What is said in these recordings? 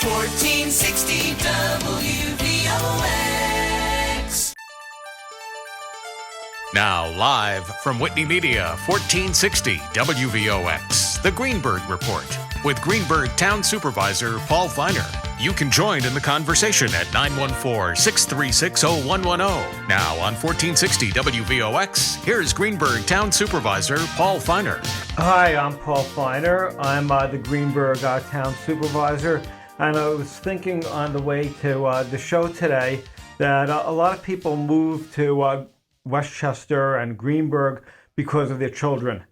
1460 WVOX. Now, live from Whitney Media, 1460 WVOX, the Greenburgh Report, with Greenburgh Town Supervisor Paul Feiner. You can join in the conversation at 914-636-0110. Now on 1460 WVOX, here's Greenburgh Town Supervisor Paul Feiner. Hi, I'm Paul Feiner. I'm the Greenburgh Town Supervisor, and I was thinking on the way to the show today that a lot of people move to Westchester and Greenburgh because of their children.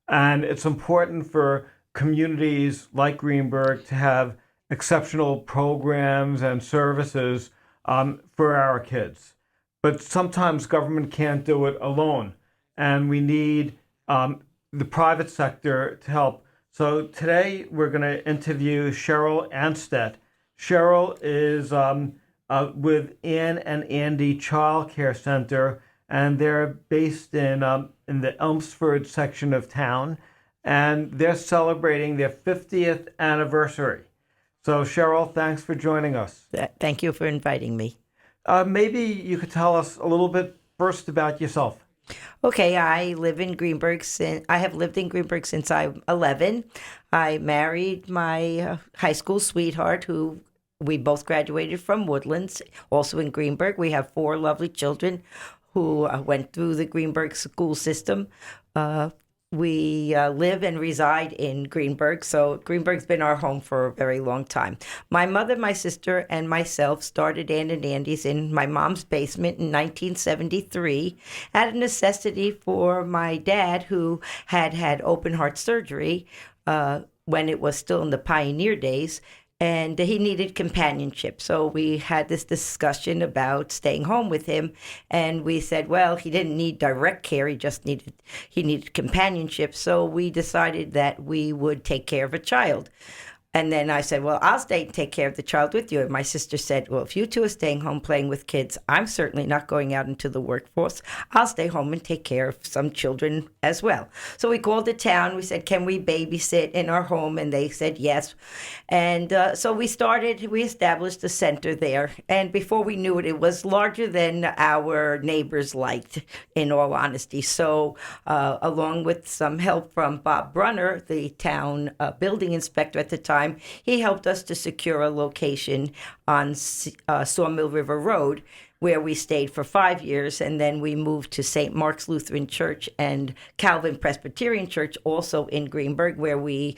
And it's important for communities like Greenburgh to have exceptional programs and services for our kids. But sometimes government can't do it alone, and we need the private sector to help. So today we're going to interview Cheryl Anstedt. Cheryl is with Ann and Andy Child Care Center, and they're based in the Elmsford section of town, and they're celebrating their 50th anniversary. So, Cheryl, thanks for joining us. Thank you for inviting me. Maybe you could tell us a little bit first about yourself. Okay, I live in Greenburgh. I have lived in Greenburgh since I'm 11. I married my high school sweetheart, who we both graduated from Woodlands, also in Greenburgh. We have 4 lovely children who went through the Greenburgh school system. We live and reside in Greenburgh, so Greenburgh's been our home for a very long time. My mother, my sister, and myself started Ann and Andy's in my mom's basement in 1973 out of necessity for my dad, who had open heart surgery when it was still in the pioneer days, and he needed companionship. So we had this discussion about staying home with him, and we said, well, he didn't need direct care, he needed companionship. So we decided that we would take care of a child. And then I said, well, I'll stay and take care of the child with you. And my sister said, well, if you two are staying home playing with kids, I'm certainly not going out into the workforce. I'll stay home and take care of some children as well. So we called the town. We said, can we babysit in our home? And they said yes. And so we established a center there. And before we knew it, it was larger than our neighbors liked, in all honesty. So along with some help from Bob Brunner, the town building inspector at the time, he helped us to secure a location on Sawmill River Road, where we stayed for 5 years, and then we moved to St. Mark's Lutheran Church and Calvin Presbyterian Church, also in Greenburgh, where we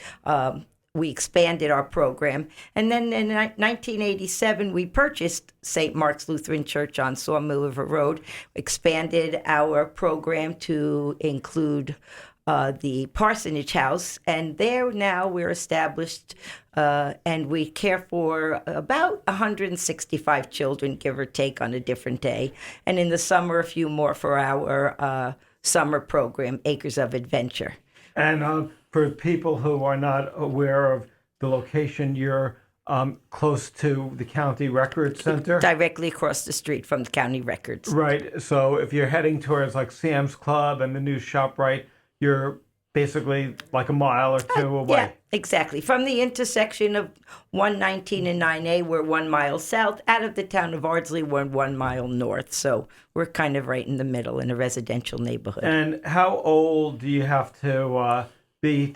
expanded our program. And then in 1987, we purchased St. Mark's Lutheran Church on Sawmill River Road, expanded our program to include the Parsonage House, and there now we're established, and we care for about 165 children, give or take, on a different day. And in the summer, a few more for our summer program, Acres of Adventure. And for people who are not aware of the location, you're close to the County Records Center? Directly across the street from the County Records. Right. So if you're heading towards like Sam's Club and the new ShopRite, you're basically like a mile or two away. Yeah, exactly. From the intersection of 119 and 9A, we're 1 mile south. Out of the town of Ardsley, we're 1 mile north. So we're kind of right in the middle in a residential neighborhood. And how old do you have to be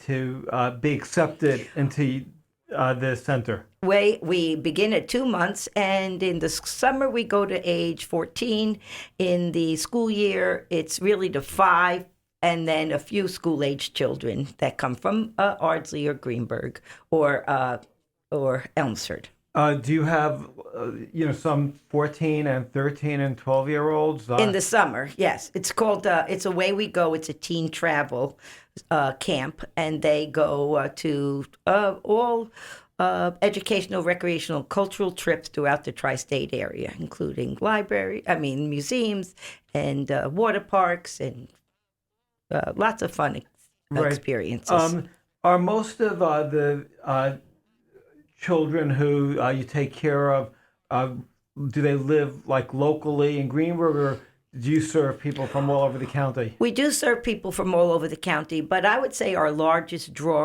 accepted into the center? We begin at 2 months, and in the summer we go to age 14. In the school year, it's really to 5. And then a few school-age children that come from Ardsley or Greenburgh or Elmsford. Do you have, some 14 and 13 and 12-year-olds? In the summer, yes. It's called, it's Away We Go. It's a teen travel camp, and they go to all educational, recreational, cultural trips throughout the tri-state area, including museums and water parks and lots of fun experiences. Are most of the children who you take care of, do they live like locally in Greenburgh, or do you serve people from all over the county? We do serve people from all over the county, but I would say our largest draw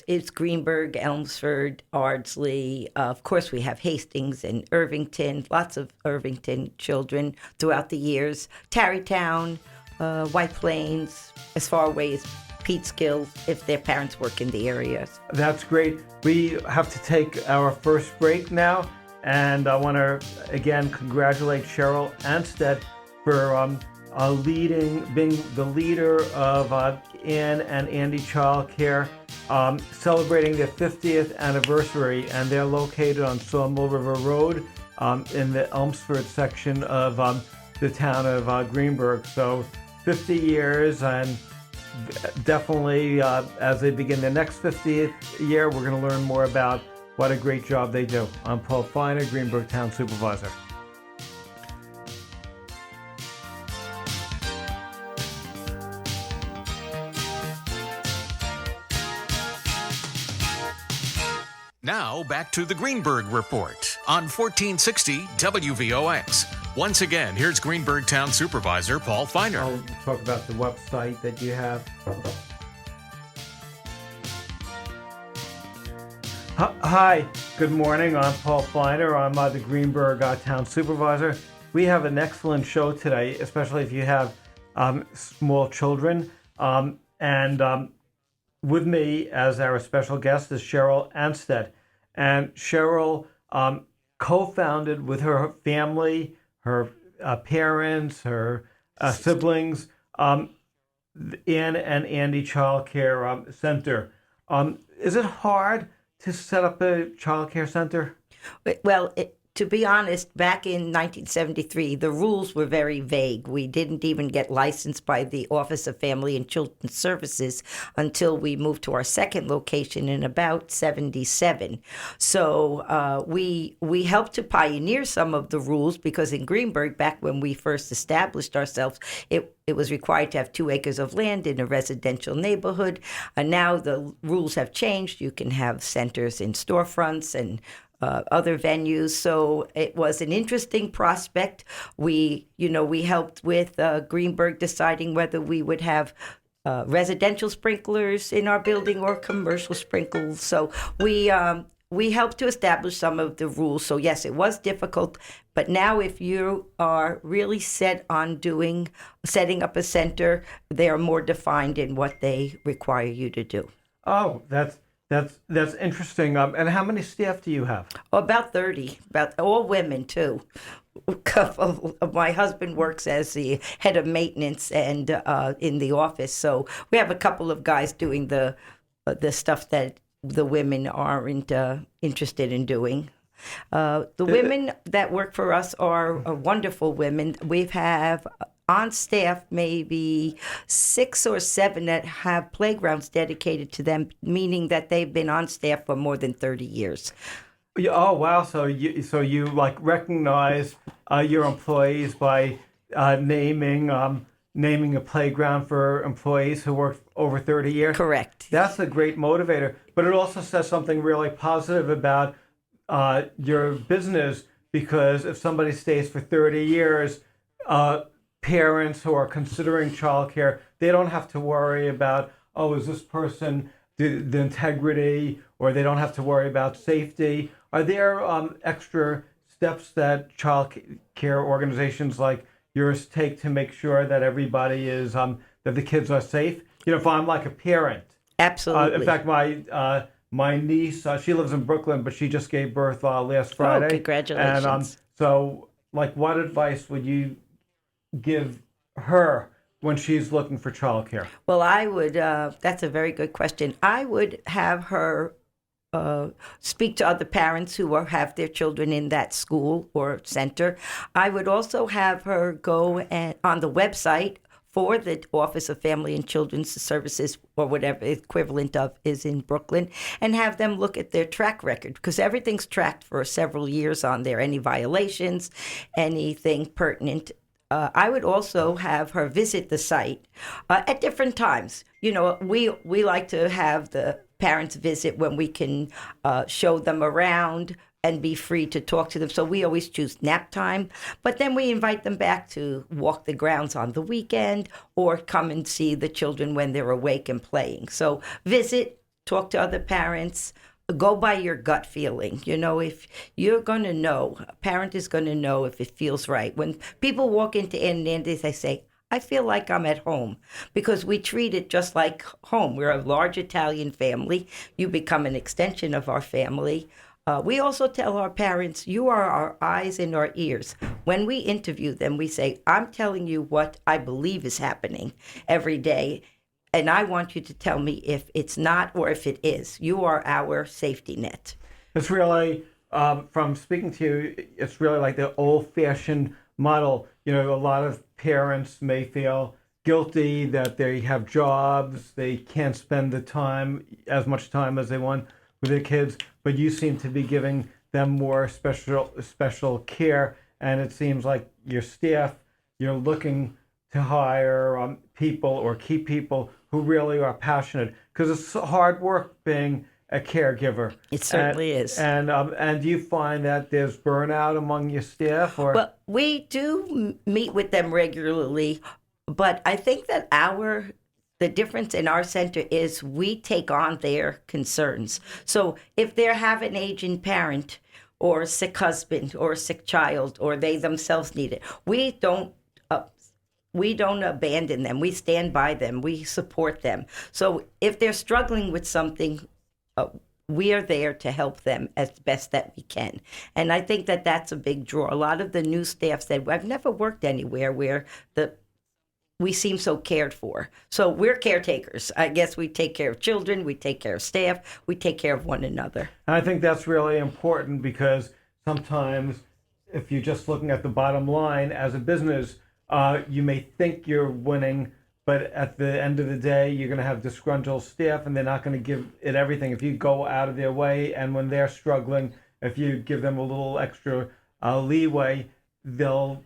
it's Greenburgh, Elmsford, Ardsley. Of course, we have Hastings and Irvington, lots of Irvington children throughout the years. Tarrytown, White Plains, as far away as Peekskill, if their parents work in the areas. That's great. We have to take our first break now, and I want to again congratulate Cheryl Anstead for being the leader of Ann and Andy Child Care, celebrating their 50th anniversary, and they're located on Sawmill River Road in the Elmsford section of the town of Greenburgh. So 50 years, and definitely as they begin their next 50th year, we're going to learn more about what a great job they do. I'm Paul Feiner, Greenburgh Town Supervisor. Now back to the Greenburgh Report on 1460 WVOX. Once again, here's Greenburgh Town Supervisor Paul Feiner. I'll talk about the website that you have. Hi, good morning. I'm Paul Feiner. I'm the Greenburgh Town Supervisor. We have an excellent show today, especially if you have small children. With me as our special guest is Cheryl Anstead. And Cheryl co-founded with her family, her parents, her siblings, Ann and Andy Child Care Center. Is it hard to set up a child care center? Well, to be honest, back in 1973, the rules were very vague. We didn't even get licensed by the Office of Family and Children's Services until we moved to our second location in about 77. So we helped to pioneer some of the rules, because in Greenburgh, back when we first established ourselves, it was required to have 2 acres of land in a residential neighborhood. And now the rules have changed. You can have centers in storefronts and other venues. So it was an interesting prospect. We helped with Greenburgh deciding whether we would have residential sprinklers in our building or commercial sprinkles. So we helped to establish some of the rules. So yes, it was difficult. But now if you are really set on setting up a center, they are more defined in what they require you to do. Oh, that's interesting. And how many staff do you have? About 30, about all women too. My husband works as the head of maintenance and in the office, so we have a couple of guys doing the stuff that the women aren't interested in doing. The women that work for us are wonderful women. We have on staff maybe 6 or 7 that have playgrounds dedicated to them, meaning that they've been on staff for more than 30 years. Oh wow! So you like recognize your employees by naming a playground for employees who work over 30 years. Correct. That's a great motivator, but it also says something really positive about your business, because if somebody stays for 30 years, parents who are considering childcare, they don't have to worry about, is this person the integrity, or they don't have to worry about safety. Are there extra steps that child care organizations like yours take to make sure that everybody is that the kids are safe? If I'm like a parent. Absolutely. In fact, my niece, she lives in Brooklyn, but she just gave birth last Friday. Oh, congratulations. And so, what advice would you give her when she's looking for childcare? Well, I would, that's a very good question. I would have her speak to other parents who have their children in that school or center. I would also have her go on the website for the Office of Family and Children's Services, or whatever equivalent of is in Brooklyn, and have them look at their track record, because everything's tracked for several years on there, any violations, anything pertinent. I would also have her visit the site at different times. We like to have the parents visit when we can show them around, and be free to talk to them. So we always choose nap time, but then we invite them back to walk the grounds on the weekend or come and see the children when they're awake and playing. So visit, talk to other parents, go by your gut feeling. You know, if you're going to know, a parent is going to know if it feels right. When people walk into Andes, they say, I feel like I'm at home, because we treat it just like home. We're a large Italian family. You become an extension of our family. We also tell our parents, you are our eyes and our ears. When we interview them, we say, I'm telling you what I believe is happening every day, and I want you to tell me if it's not or if it is. You are our safety net. It's really, from speaking to you, it's really like the old-fashioned model. You know, a lot of parents may feel guilty that they have jobs, they can't spend the time, as much time as they want with their kids, but you seem to be giving them more special care, and it seems like your staff, you're looking to hire people or keep people who really are passionate, because it's hard work being a caregiver. It certainly is. And do you find that there's burnout among your staff? Or well, we do meet with them regularly, but I think that the difference in our center is we take on their concerns. So if they have an aging parent or a sick husband or a sick child, or they themselves need it, we don't abandon them. We stand by them. We support them. So if they're struggling with something, we are there to help them as best that we can. And I think that that's a big draw. A lot of the new staff said, I've never worked anywhere where we seem so cared for. So we're caretakers. I guess we take care of children, we take care of staff, we take care of one another. And I think that's really important, because sometimes if you're just looking at the bottom line as a business, you may think you're winning, but at the end of the day, you're going to have disgruntled staff, and they're not going to give it everything. If you go out of their way, and when they're struggling, if you give them a little extra leeway, they'll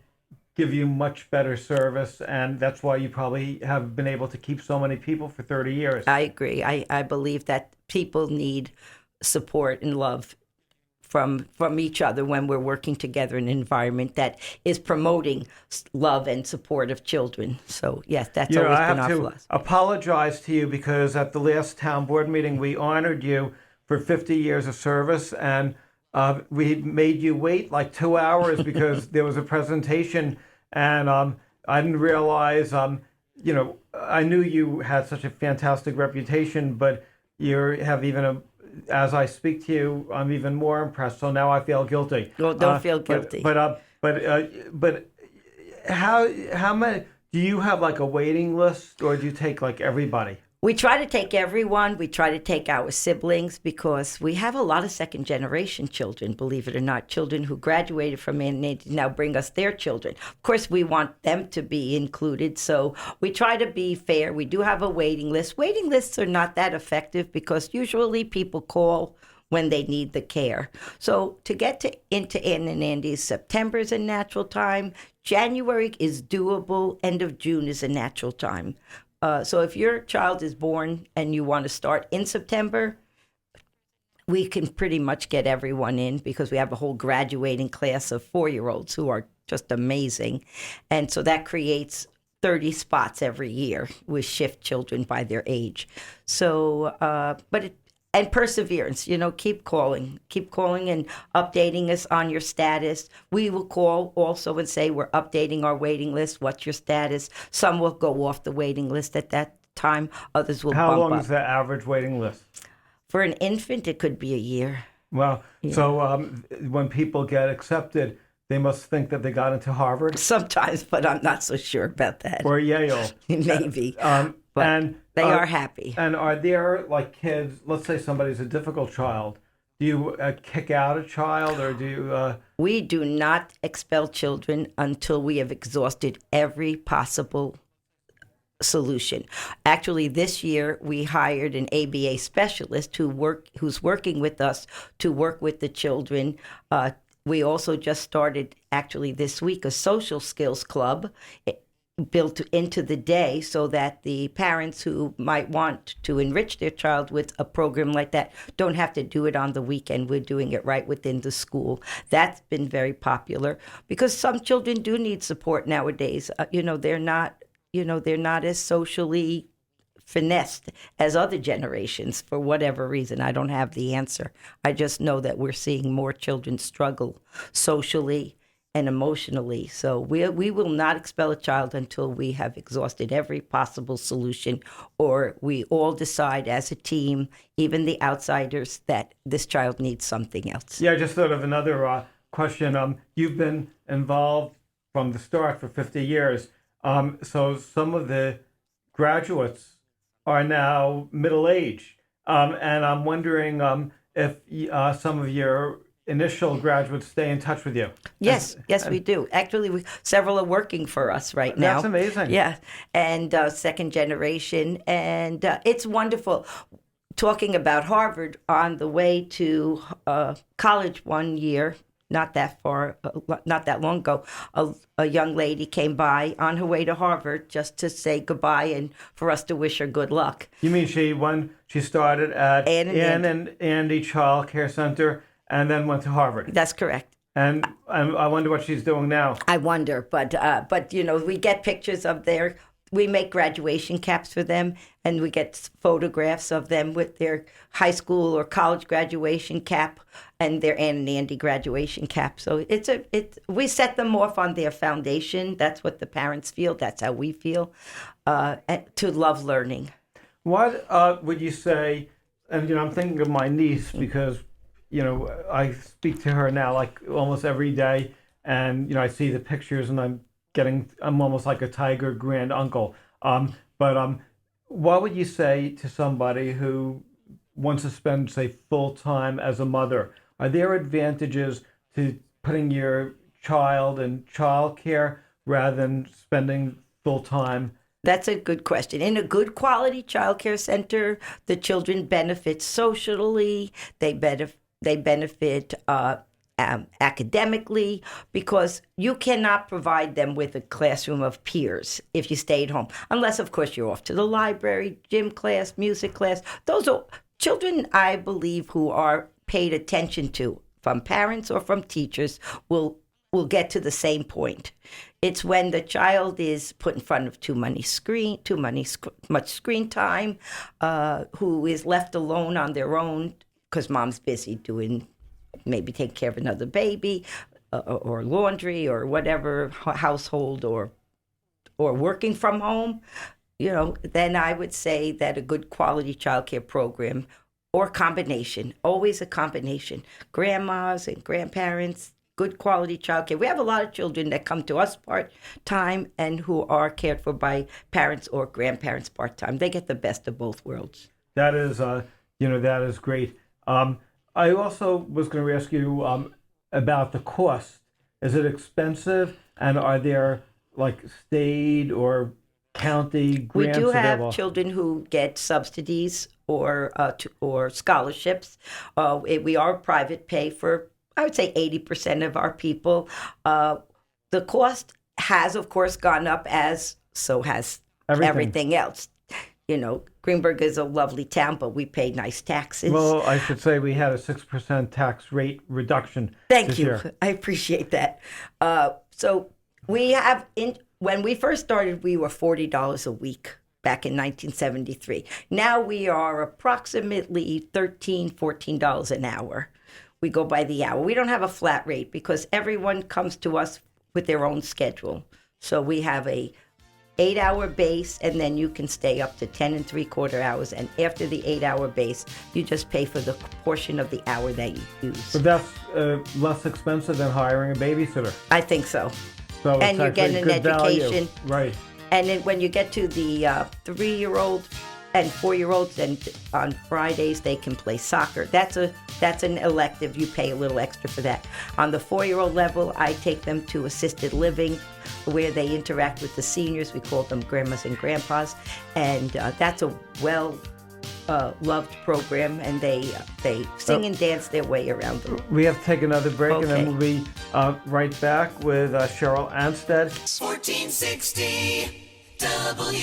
give you much better service, and that's why you probably have been able to keep so many people for 30 years. I agree. I believe that people need support and love from each other when we're working together in an environment that is promoting love and support of children. So, yes, that's always been our philosophy. I have to apologize to you, because at the last town board meeting, we honored you for 50 years of service, and we made you wait like 2 hours because there was a presentation, and I didn't realize, I knew you had such a fantastic reputation, but you have even as I speak to you, I'm even more impressed. So now I feel guilty. Well, don't feel guilty. But how many, do you have like a waiting list, or do you take like everybody? We try to take everyone. We try to take our siblings, because we have a lot of second-generation children, believe it or not, children who graduated from and now bring us their children. Of course, we want them to be included, so we try to be fair. We do have a waiting list. Waiting lists are not that effective, because usually people call when they need the care. So to get into Ann and Andy's, September is a natural time. January is doable. End of June is a natural time. So if your child is born and you want to start in September, we can pretty much get everyone in, because we have a whole graduating class of 4-year-olds who are just amazing. And so that creates 30 spots every year. We shift children by their age. So, and perseverance, keep calling and updating us on your status. We will call also and say, we're updating our waiting list. What's your status? Some will go off the waiting list at that time. Others will bump up. How long is the average waiting list? For an infant, it could be a year. Well, yeah. So when people get accepted, they must think that they got into Harvard? Sometimes, but I'm not so sure about that. Or Yale. Maybe. But they are happy. And are there like kids, let's say somebody's a difficult child, do you kick out a child, or do you... We do not expel children until we have exhausted every possible solution. Actually, this year we hired an ABA specialist who's working with us to work with the children. We also just started, actually this week, a social skills club built into the day so that the parents who might want to enrich their child with a program like that don't have to do it on the weekend. We're doing it right within the school. That's been very popular because some children do need support nowadays. They're not as socially finessed as other generations for whatever reason. I don't have the answer. I just know that we're seeing more children struggle socially and emotionally. So we will not expel a child until we have exhausted every possible solution, or we all decide as a team, even the outsiders, that this child needs something else. Yeah, I just thought of another question. You've been involved from the start for 50 years. So some of the graduates are now middle-aged. And I'm wondering if some of your initial graduates stay in touch with you. Yes, we do. Actually, several are working for us right now. That's amazing. Yeah, and second generation, and it's wonderful. Talking about Harvard, on the way to college one year, not that long ago, a young lady came by on her way to Harvard just to say goodbye and for us to wish her good luck. You mean she started at Ann and Andy Child Care Center and then went to Harvard? That's correct. And I wonder what she's doing now. I wonder, but we get pictures of we make graduation caps for them, and we get photographs of them with their high school or college graduation cap and their Ann and Andy graduation cap. So we set them off on their foundation. That's what the parents feel. That's how we feel, to love learning. What would you say? And I'm thinking of my niece because I speak to her now like almost every day, and I see the pictures, and I'm almost like a tiger grand uncle. But what would you say to somebody who wants to spend, say, full time as a mother? Are there advantages to putting your child in childcare rather than spending full time? That's a good question. In a good quality childcare center, the children benefit socially. They benefit academically, because you cannot provide them with a classroom of peers if you stayed home, unless, of course, you're off to the library, gym class, music class. Those are children, I believe, who are paid attention to from parents or from teachers will get to the same point. It's when the child is put in front of too much screen time, who is left alone on their own because mom's busy maybe taking care of another baby, or laundry, or whatever household, or working from home. Then I would say that a good quality childcare program, or combination, always a combination, grandmas and grandparents, good quality childcare. We have a lot of children that come to us part-time and who are cared for by parents or grandparents part-time. They get the best of both worlds. That is, that is great. I also was going to ask you about the cost. Is it expensive? And are there like state or county grants available? We do have available? Children who get subsidies or scholarships. We are private pay for, I would say, 80% of our people. The cost has, of course, gone up, so has everything else. Greenburgh is a lovely town, but we pay nice taxes. Well, I should say we had a 6% tax rate reduction. Thank you. Year. I appreciate that. So we have, when we first started, we were $40 a week back in 1973. Now we are approximately $13, $14 an hour. We go by the hour. We don't have a flat rate because everyone comes to us with their own schedule. So we have a 8-hour base, and then you can stay up to 10 3/4 hours. And after the 8-hour base, you just pay for the portion of the hour that you use. But that's less expensive than hiring a babysitter. I think so. So and you're getting an education. Value. Right. And then when you get to the 3-year-old and 4-year-olds, and on Fridays they can play soccer. That's an elective. You pay a little extra for that. On the 4-year-old level, I take them to assisted living, where they interact with the seniors. We call them grandmas and grandpas, and that's a loved program, and they sing and dance their way around them. We have to take another break, Okay. and then we'll be right back with Cheryl Anstead. 1460 WVOX.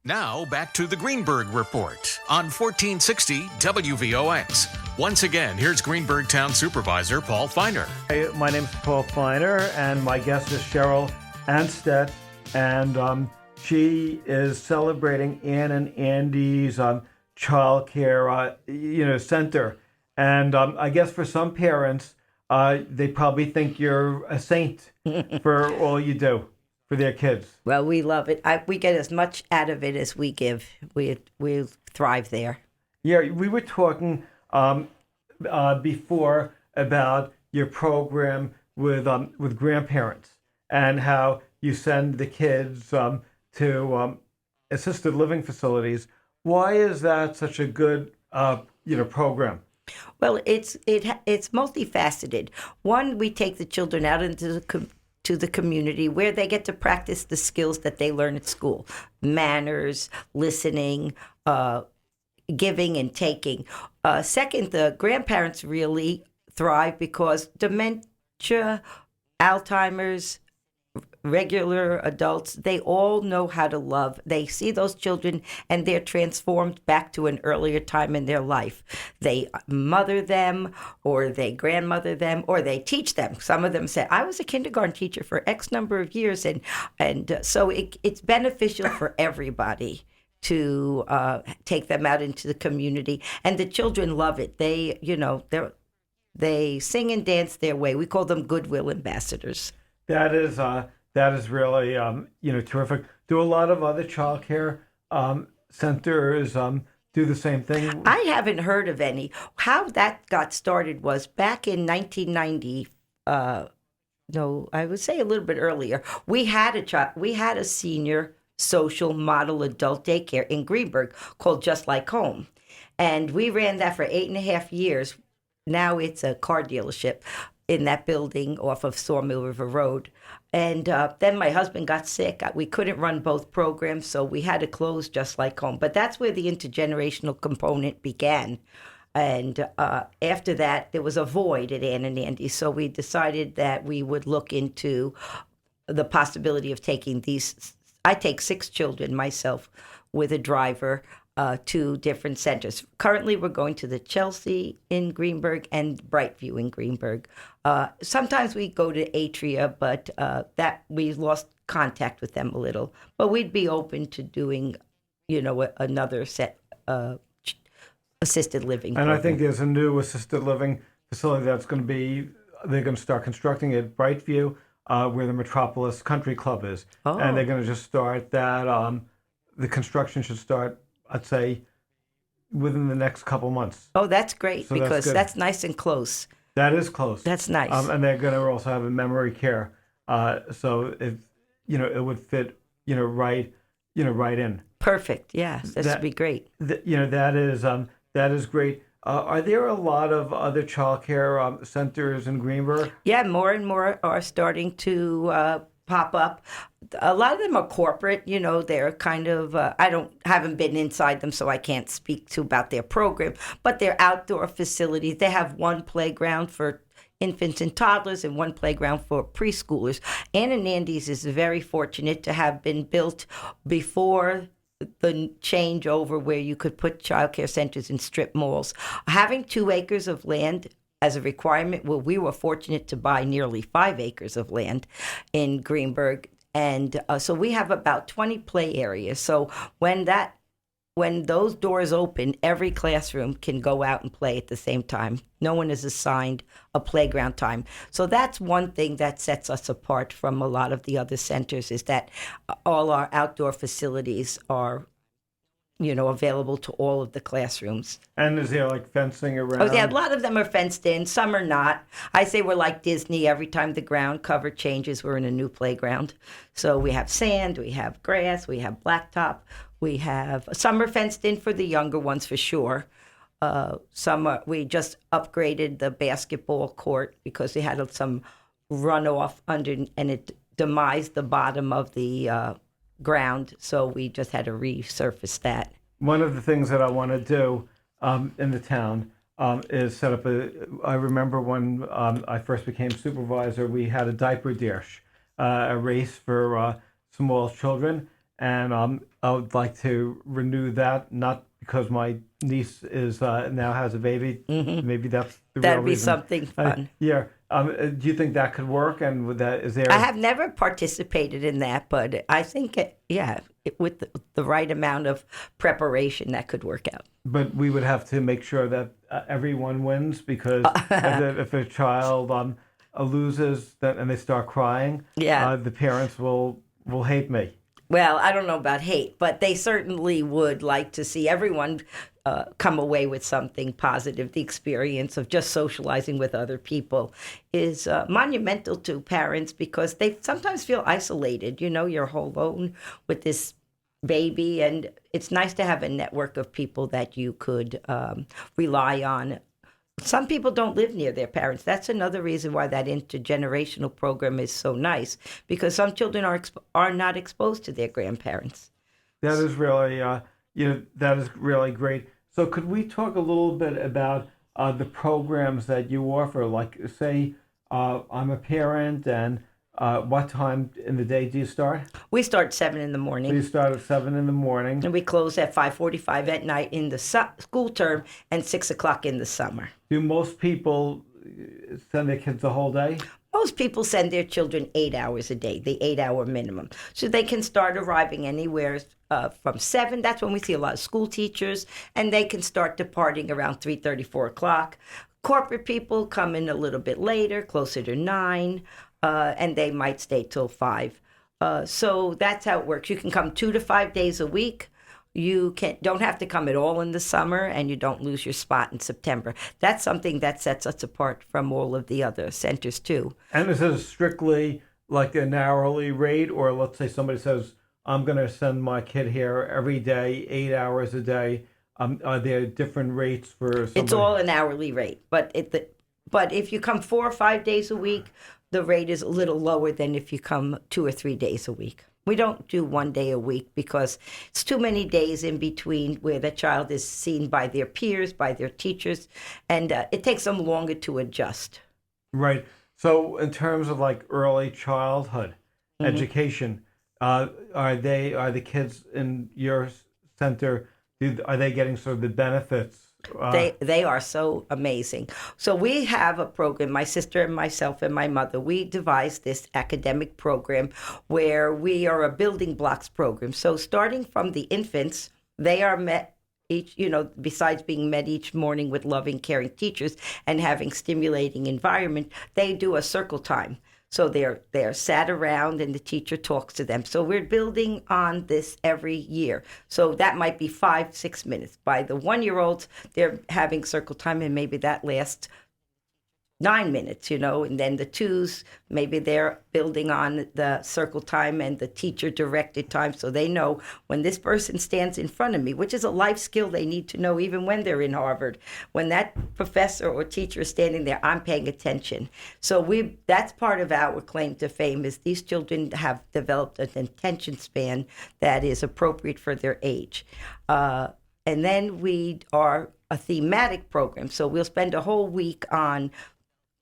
Now back to the Greenburgh Report on 1460 WVOX. Once again, here's Greenburgh Town Supervisor Paul Feiner. Hey, my name is Paul Feiner, and my guest is Cheryl Anstedt, and she is celebrating Ann and Andy's child care, center. And I guess for some parents, they probably think you're a saint for all you do for their kids. Well, we love it. We get as much out of it as we give. We thrive there. Yeah, we were talking before about your program with grandparents and how you send the kids to assisted living facilities. Why is that such a good program? Well, it's multifaceted. One, we take the children out into the community where they get to practice the skills that they learn at school: manners, listening, giving and taking. Second, the grandparents really thrive because dementia, Alzheimer's, regular adults, they all know how to love. They see those children and they're transformed back to an earlier time in their life. They mother them, or they grandmother them, or they teach them. Some of them say, I was a kindergarten teacher for X number of years. And so it's beneficial for everybody to take them out into the community. And the children love it. They sing and dance their way. We call them goodwill ambassadors. That is really terrific. Do a lot of other child care centers do the same thing? I haven't heard of any. How that got started was back in 1990. No, I would say a little bit earlier. We had a senior social model adult daycare in Greenburgh called Just Like Home, and we ran that for 8.5 years. Now it's a car dealership in that building off of Sawmill River Road. And then my husband got sick. We couldn't run both programs, so we had to close Just Like Home. But that's where the intergenerational component began. And after that, there was a void at Ann and Andy, so we decided that we would look into the possibility of taking these. I take 6 children myself with a driver to different centers. Currently, we're going to the Chelsea in Greenburgh and Brightview in Greenburgh. Sometimes we go to Atria, but that we lost contact with them a little. But we'd be open to doing, another set assisted living. And program. I think there's a new assisted living facility they're going to start constructing at Brightview, where the Metropolis Country Club is. Oh. And they're going to just start that. The construction should start, I'd say, within the next couple months. Oh, that's great, So because good. that's nice and close. That is close. That's nice. And they're going to also have a memory care, so it would fit right in. Perfect. Yeah, that would be great. That is great. Are there a lot of other child care centers in Greenburgh? Yeah, more and more are starting to pop up. A lot of them are corporate. They're kind of haven't been inside them, so I can't speak about their program. But they're outdoor facilities. They have one playground for infants and toddlers and one playground for preschoolers. Ann and Andy's is very fortunate to have been built before the changeover where you could put child care centers in strip malls. Having 2 acres of land as a requirement, well, we were fortunate to buy nearly 5 acres of land in Greenburgh. And so we have about 20 play areas. So when those doors open, every classroom can go out and play at the same time. No one is assigned a playground time. So that's one thing that sets us apart from a lot of the other centers, is that all our outdoor facilities are, available to all of the classrooms. And is there like fencing around? Oh, yeah, a lot of them are fenced in. Some are not. I say we're like Disney. Every time the ground cover changes, we're in a new playground. So we have sand, we have grass, we have blacktop. Some are fenced in for the younger ones for sure. We just upgraded the basketball court because they had some runoff under, and it demised the bottom of the ground. So we just had to resurface that. One of the things that I want to do in the town is set up I remember when I first became supervisor, we had a diaper dish a race for small children, and I would like to renew that. Not because my niece is now has a baby. Maybe that's the real That'd be reason. something fun. Yeah. Do you think that could work? And would that is there? I have never participated in that, but I think, with the right amount of preparation, that could work out. But we would have to make sure that everyone wins, because if a child loses and they start crying, the parents will hate me. Well, I don't know about hate, but they certainly would like to see everyone come away with something positive. The experience of just socializing with other people is monumental to parents, because they sometimes feel isolated. You're alone with this baby, and it's nice to have a network of people that you could rely on. Some people don't live near their parents. That's another reason why that intergenerational program is so nice, because some children are not exposed to their grandparents. That is really that is really great. So could we talk a little bit about the programs that you offer? Like, say I'm a parent, and what time in the day do you start? We start 7 in the morning. We start at 7 in the morning. And we close at 5:45 at night in the school term, and 6 o'clock in the summer. Do most people send their kids the whole day? Most people send their children 8 hours a day, the 8-hour minimum. So they can start arriving anywhere from 7. That's when we see a lot of school teachers, and they can start departing around 3:30, 4 o'clock. Corporate people come in a little bit later, closer to 9, and they might stay till 5. So that's how it works. You can come 2 to 5 days a week. You don't have to come at all in the summer, and you don't lose your spot in September. That's something that sets us apart from all of the other centers, too. And is it strictly like an hourly rate? Or let's say somebody says, I'm going to send my kid here every day, 8 hours a day. Are there different rates for somebody? It's all an hourly rate. But if you come 4 or 5 days a week, the rate is a little lower than if you come 2 or 3 days a week. We don't do 1 day a week, because it's too many days in between where the child is seen by their peers, by their teachers, and it takes them longer to adjust. Right. So in terms of like early childhood education, are the kids in your center, are they getting sort of the benefits? They are so amazing. So we have a program, my sister and myself and my mother, we devised this academic program where we are a building blocks program. So starting from the infants, they are met each, besides being met each morning with loving, caring teachers and having stimulating environment, they do a circle time. So they're sat around and the teacher talks to them. So we're building on this every year. So that might be 5-6 minutes. By the 1-year-olds, they're having circle time, and maybe that lasts 9 minutes, and then the 2s, maybe they're building on the circle time and the teacher directed time, so they know when this person stands in front of me, which is a life skill they need to know even when they're in Harvard. When that professor or teacher is standing there, I'm paying attention. So that's part of our claim to fame, is these children have developed an attention span that is appropriate for their age. And then we are a thematic program, so we'll spend a whole week on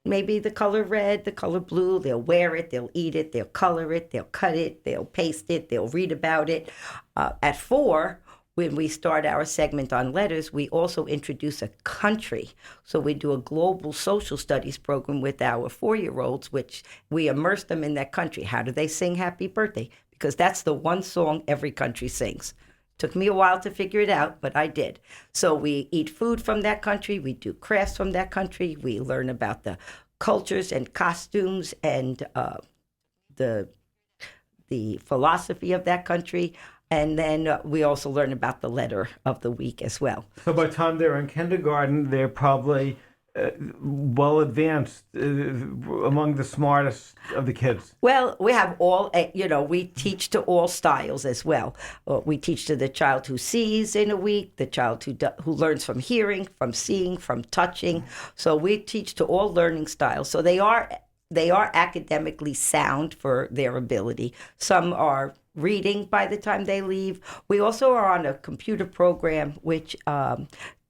maybe the color red, the color blue. They'll wear it, they'll eat it, they'll color it, they'll cut it, they'll paste it, they'll read about it. At 4, when we start our segment on letters, we also introduce a country. So we do a global social studies program with our 4-year-olds, which we immerse them in that country. How do they sing happy birthday? Because that's the one song every country sings. Took me a while to figure it out, but I did. So we eat food from that country. We do crafts from that country. We learn about the cultures and costumes and the philosophy of that country. And then we also learn about the letter of the week as well. So by the time they're in kindergarten, they're probably well advanced, among the smartest of the kids. Well, we have all, we teach to all styles as well. We teach to the child who sees in a week, the child who learns from hearing, from seeing, from touching. So we teach to all learning styles. So they are academically sound for their ability. Some are reading by the time they leave. We also are on a computer program, which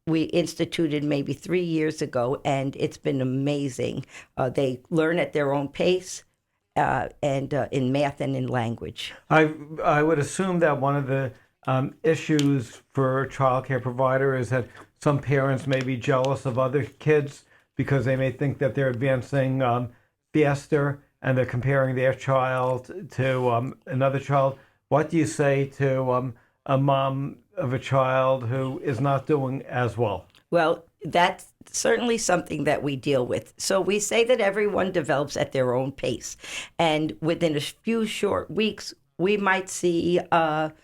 we instituted maybe 3 years ago, and it's been amazing. They learn at their own pace, and in math and in language. I would assume that one of the issues for a child care provider is that some parents may be jealous of other kids because they may think that they're advancing faster and they're comparing their child to another child. What do you say to a mom of a child who is not doing as well? Well, that's certainly something that we deal with. So we say that everyone develops at their own pace, and within a few short weeks, we might see a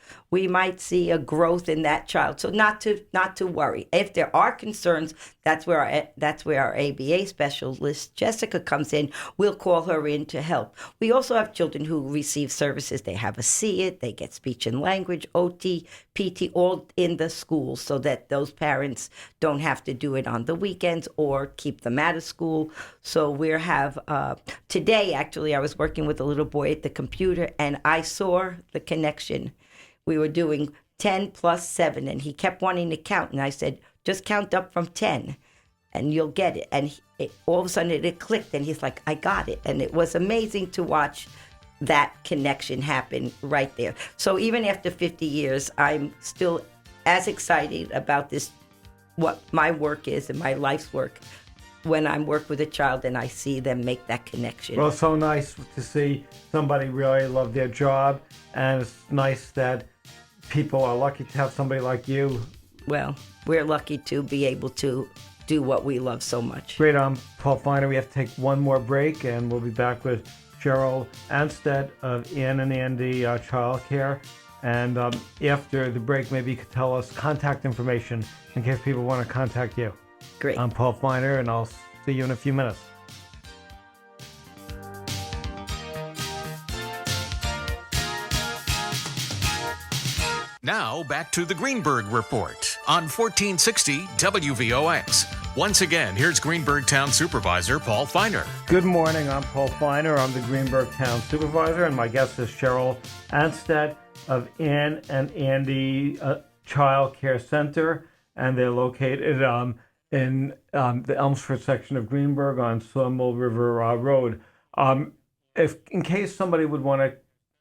growth in that child. So not to worry. If there are concerns, that's where our ABA specialist Jessica comes in. We'll call her in to help. We also have children who receive services. They have a SEED, they get speech and language, OT, PT, all in the school, so that those parents don't have to do it on the weekends or keep them out of school. So we have today. Actually, I was working with a little boy at the computer, and I saw the connection. We were doing 10 plus 7, and he kept wanting to count. And I said, just count up from 10, and you'll get it. And all of a sudden, it clicked, and he's like, I got it. And it was amazing to watch that connection happen right there. So even after 50 years, I'm still as excited about this, what my work is and my life's work, when I work with a child and I see them make that connection. Well, it's so nice to see somebody really love their job, and it's nice that people are lucky to have somebody like you. Well, we're lucky to be able to do what we love so much. Great. I'm Paul Feiner. We have to take one more break, and we'll be back with Cheryl Anstead of Ann and Andy Child Care. And after the break, maybe you could tell us contact information in case people want to contact you. Great. I'm Paul Feiner, and I'll see you in a few minutes. Now back to the Greenburgh Report on 1460 WVOX. Once again, here's Greenburgh Town Supervisor Paul Feiner. Good morning. I'm Paul Feiner. I'm the Greenburgh Town Supervisor, and my guest is Cheryl Anstead of Ann and Andy Child Care Center, and they're located in the Elmsford section of Greenburgh on Sawmill River Road. If in case somebody would want to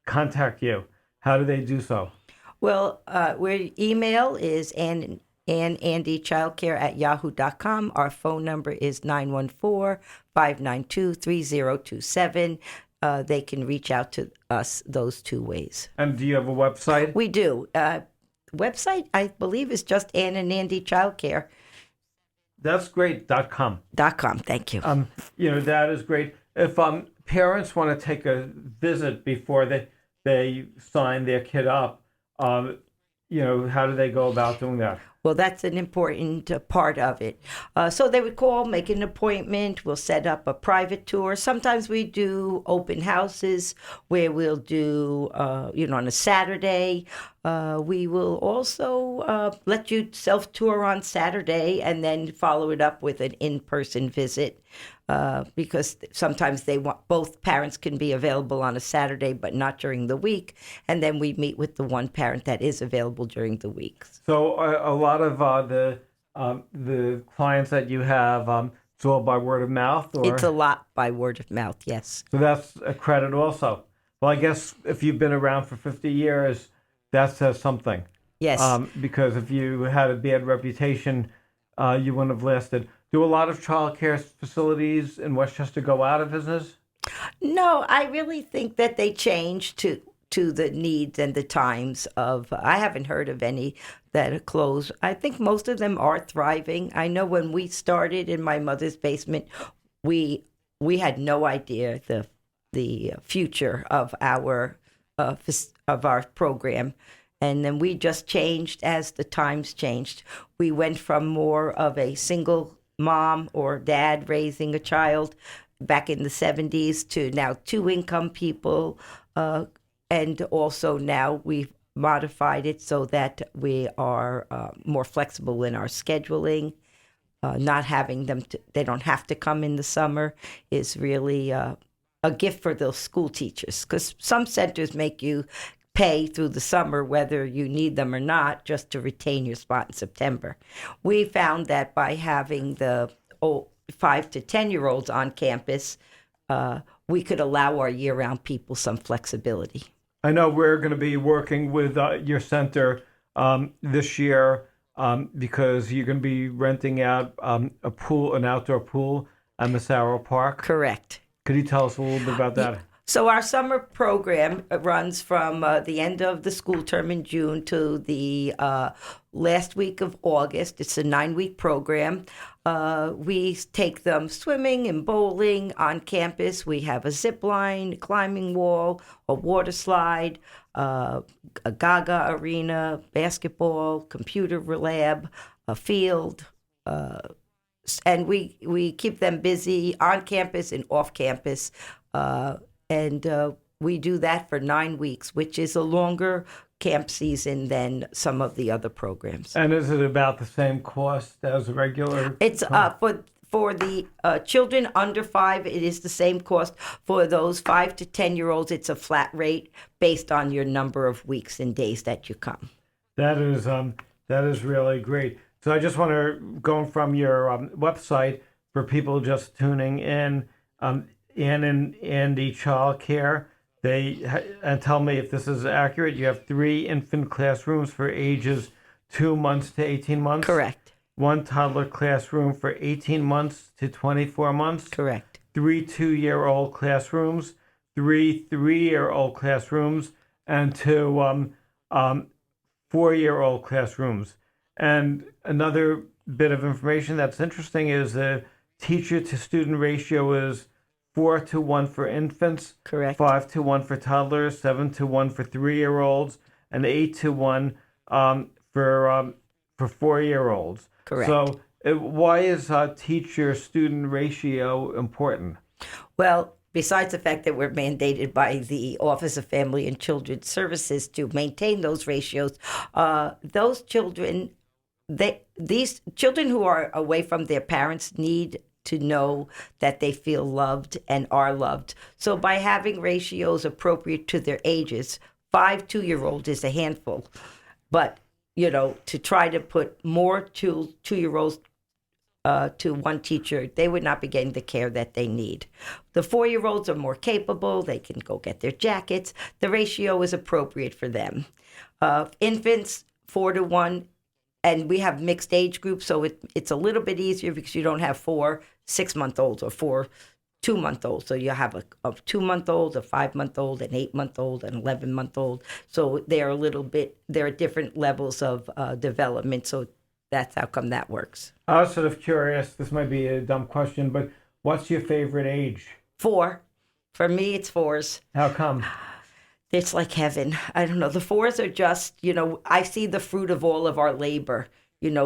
contact you, how do they do so? Well, our email is andandychildcare@yahoo.com. Our phone number is 914-592-3027. They can reach out to us those two ways. And do you have a website? We do. Website, I believe, is just Ann and Andy Childcare. That's great. .com. .com. Thank you. That is great. If parents want to take a visit before they sign their kid up, how do they go about doing that? Well, that's an important part of it. So they would call, make an appointment. We'll set up a private tour. Sometimes we do open houses where we'll do, on a Saturday. We will also let you self-tour on Saturday and then follow it up with an in-person visit. Because sometimes both parents can be available on a Saturday, but not during the week. And then we meet with the one parent that is available during the week. So a lot of the clients that you have, it's all by word of mouth? Or? It's a lot by word of mouth, yes. So that's a credit also. Well, I guess if you've been around for 50 years, that says something. Yes. Because if you had a bad reputation, you wouldn't have lasted. Do a lot of child care facilities in Westchester go out of business? No, I really think that they change to the needs and the times of. I haven't heard of any that are closed. I think most of them are thriving. I know when we started in my mother's basement, we had no idea the future of our program. And then we just changed as the times changed. We went from more of a single mom or dad raising a child back in the 70s to now 2 income people. And also now we've modified it so that we are more flexible in our scheduling. Not having them, they don't have to come in the summer is really a gift for those school teachers, because some centers make you pay through the summer, whether you need them or not, just to retain your spot in September. We found that by having the 5 to 10-year-olds on campus, we could allow our year-round people some flexibility. I know we're going to be working with your center this year because you're going to be renting out a pool, an outdoor pool at Massaro Park. Correct. Could you tell us a little bit about that? So our summer program runs from the end of the school term in June to the last week of August. It's a 9-week program. We take them swimming and bowling on campus. We have a zip line, a climbing wall, a water slide, a gaga arena, basketball, computer lab, a field, and we keep them busy on campus and off campus. And we do that for 9 weeks, which is a longer camp season than some of the other programs. And is it about the same cost as a regular? It's for the children under 5, it is the same cost. For those 5 to 10-year-olds, it's a flat rate based on your number of weeks and days that you come. That is really great. So I just want to go from your website for people just tuning in. In the child care, and tell me if this is accurate. You have 3 infant classrooms for ages 2 months to 18 months. Correct. 1 toddler classroom for 18 months to 24 months. Correct. 3 2-year-old classrooms, 3 3-year-old classrooms, and 2 4-year-old classrooms. And another bit of information that's interesting is the teacher to student ratio is 4-to-1 for infants, correct, 5-to-1 for toddlers, 7-to-1 for 3-year-olds, and 8-to-1 for 4-year-olds. Correct. So, why is teacher-student ratio important? Well, besides the fact that we're mandated by the Office of Family and Children's Services to maintain those ratios, those children, these children who are away from their parents need to know that they feel loved and are loved. So by having ratios appropriate to their ages, 5 2-year-olds is a handful. But, to try to put more 2-year-olds to one teacher, they would not be getting the care that they need. The 4-year-olds are more capable. They can go get their jackets. The ratio is appropriate for them. Infants, 4-to-1. And we have mixed age groups, so it's a little bit easier because you don't have 4 6-month-olds or 4 2-month-olds. So you have a 2-month-old, a 5-month-old, an 8-month-old, an 11-month-old. So they're at different levels of development. So that's how come that works. I was sort of curious. This might be a dumb question, but what's your favorite age? 4. For me, it's 4s. How come? It's like heaven. I don't know. The 4s are just, I see the fruit of all of our labor,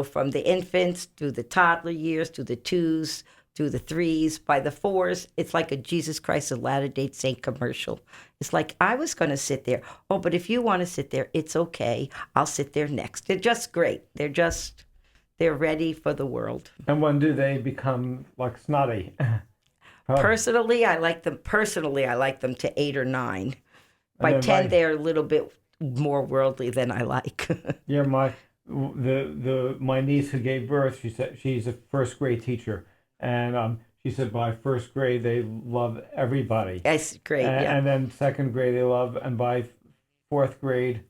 from the infants to the toddler years, to the 2s, to the 3s. By the 4s, it's like a Jesus Christ of Latter-day Saint commercial. It's like, I was going to sit there. Oh, but if you want to sit there, it's okay. I'll sit there next. They're just great. They're ready for the world. And when do they become like snotty? Personally, I like them to 8 or 9. By 10, they're a little bit more worldly than I like. Yeah, my niece who gave birth, she said she's a first grade teacher, and she said by first grade they love everybody. That's great. And then second grade they love, and by 4th grade,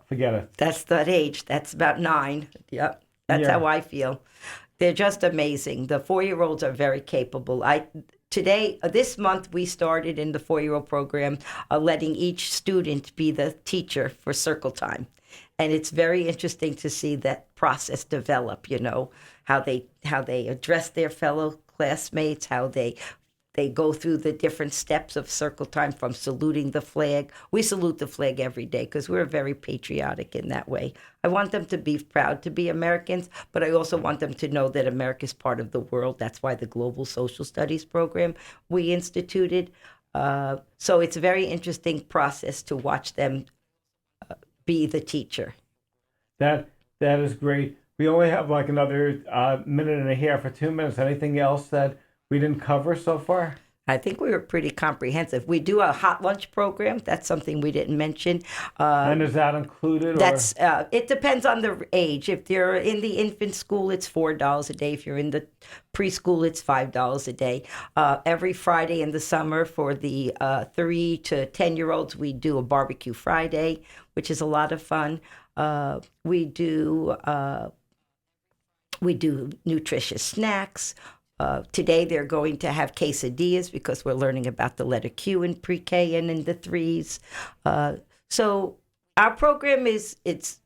forget it. That's that age. That's about 9. Yep, that's how I feel. They're just amazing. The 4-year-olds are very capable. This month, we started in the 4-year-old program letting each student be the teacher for circle time. And it's very interesting to see that process develop, how they address their fellow classmates, how they go through the different steps of circle time from saluting the flag. We salute the flag every day because we're very patriotic in that way. I want them to be proud to be Americans, but I also want them to know that America is part of the world. That's why the Global Social Studies program we instituted. So it's a very interesting process to watch them be the teacher. That is great. We only have like another minute and a half or 2 minutes. Anything else that we didn't cover so far? I think we were pretty comprehensive. We do a hot lunch program. That's something we didn't mention. And is that included? That's it depends on the age. If you're in the infant school, it's $4 a day. If you're in the preschool, it's $5 a day. Every Friday in the summer for the 3 to 10-year-olds, we do a barbecue Friday, which is a lot of fun. We do nutritious snacks. Today they're going to have quesadillas because we're learning about the letter Q in pre-K and in the threes. So our program it's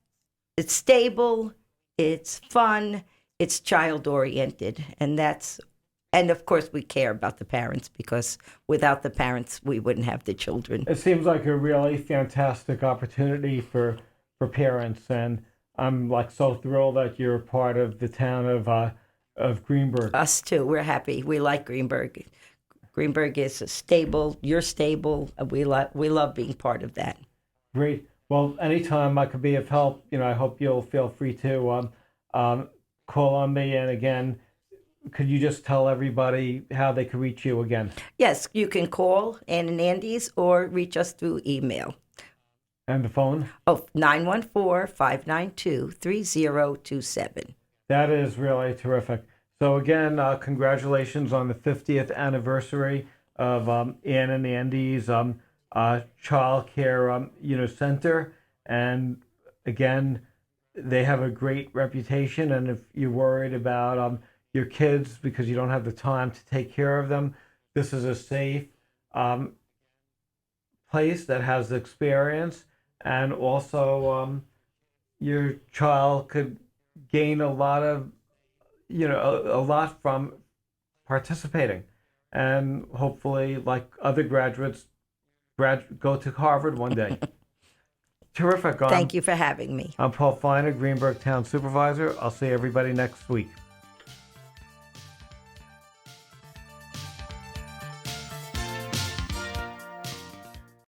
stable, it's fun, it's child oriented, and of course we care about the parents because without the parents we wouldn't have the children. It seems like a really fantastic opportunity for parents, and I'm like so thrilled that you're part of the town of Greenburgh. Us too. We're happy. We like Greenburgh. Greenburgh is stable. You're stable. We love being part of that. Great. Well, anytime I could be of help, I hope you'll feel free to call on me. And again, could you just tell everybody how they can reach you again? Yes, you can call Ann and Andy's or reach us through email. And the phone? 914-592-3027. That is really terrific. So again, congratulations on the 50th anniversary of Ann and Andy's Child Care Center. And again, they have a great reputation. And if you're worried about your kids because you don't have the time to take care of them, this is a safe place that has experience. And also your child could gain a lot from participating, and hopefully, like other graduates, go to Harvard one day. Terrific. Thank you for having me. I'm Paul Feiner, Greenburgh Town Supervisor. I'll see everybody next week.